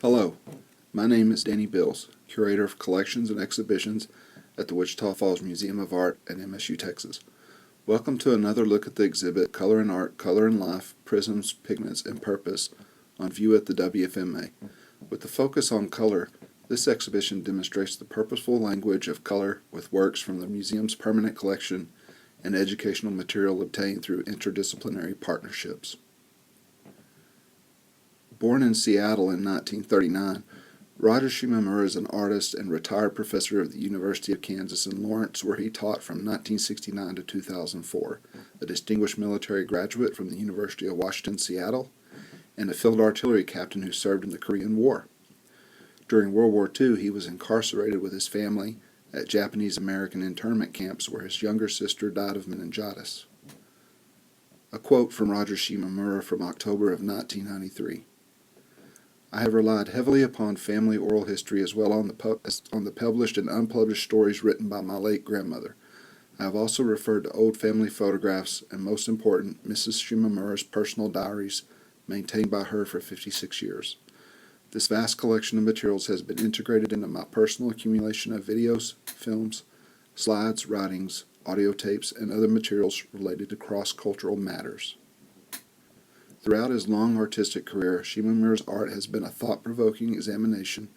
Hello, my name is Danny Bills, curator of collections and exhibitions at the Wichita Falls Museum of Art at MSU, Texas. Welcome to another look at the exhibit Color in Art, Color in Life, Prisms, Pigments, and Purpose on view at the WFMA. With the focus on color, this exhibition demonstrates the purposeful language of color with works from the museum's permanent collection and educational material obtained through interdisciplinary partnerships. Born in Seattle in 1939, Roger Shimomura is an artist and retired professor of the University of Kansas in Lawrence, where he taught from 1969 to 2004, a distinguished military graduate from the University of Washington, Seattle, and a field artillery captain who served in the Korean War. During World War II, he was incarcerated with his family at Japanese-American internment camps where his younger sister died of meningitis. A quote from Roger Shimomura from October of 1993. I have relied heavily upon family oral history as well as on the published and unpublished stories written by my late grandmother. I have also referred to old family photographs and, most important, Mrs. Shimomura's personal diaries maintained by her for 56 years. This vast collection of materials has been integrated into my personal accumulation of videos, films, slides, writings, audio tapes, and other materials related to cross-cultural matters. Throughout his long artistic career, Shimomura's art has been a thought-provoking examination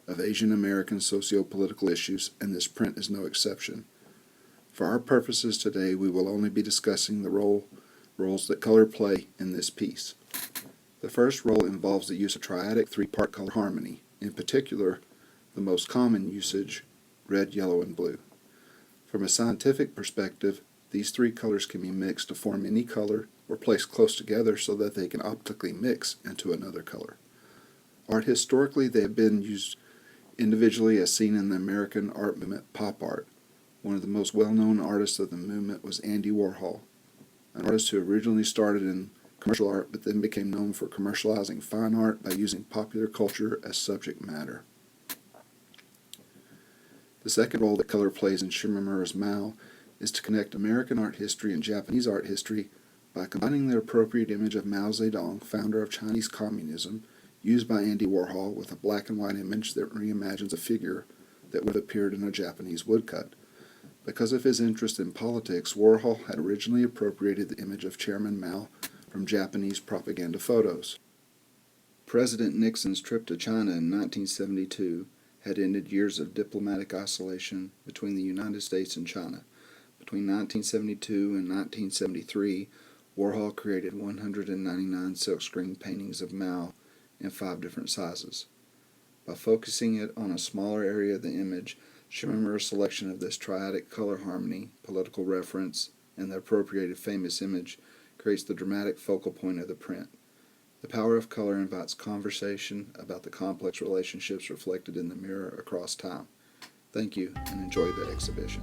of Asian American socio-political issues, and this print is no exception. For our purposes today, we will only be discussing the roles that color play in this piece. The first role involves the use of triadic three-part color harmony, in particular, the most common usage, red, yellow, and blue. From a scientific perspective, these three colors can be mixed to form any color or placed close together so that they can optically mix into another color. Art historically, they have been used individually as seen in the American art movement, pop art. One of the most well-known artists of the movement was Andy Warhol, an artist who originally started in commercial art but then became known for commercializing fine art by using popular culture as subject matter. The second role that color plays in Shimomura's Mao is to connect American art history and Japanese art history by combining the appropriate image of Mao Zedong, founder of Chinese communism, used by Andy Warhol, with a black and white image that reimagines a figure that would have appeared in a Japanese woodcut. Because of his interest in politics, Warhol had originally appropriated the image of Chairman Mao from Japanese propaganda photos. President Nixon's trip to China in 1972 had ended years of diplomatic isolation between the United States and China. Between 1972 and 1973, Warhol created 199 silkscreen paintings of Mao in 5 different sizes. By focusing it on a smaller area of the image, Shimomura's selection of this triadic color harmony, political reference, and the appropriated famous image creates the dramatic focal point of the print. The power of color invites conversation about the complex relationships reflected in the mirror across time. Thank you, and enjoy the exhibition.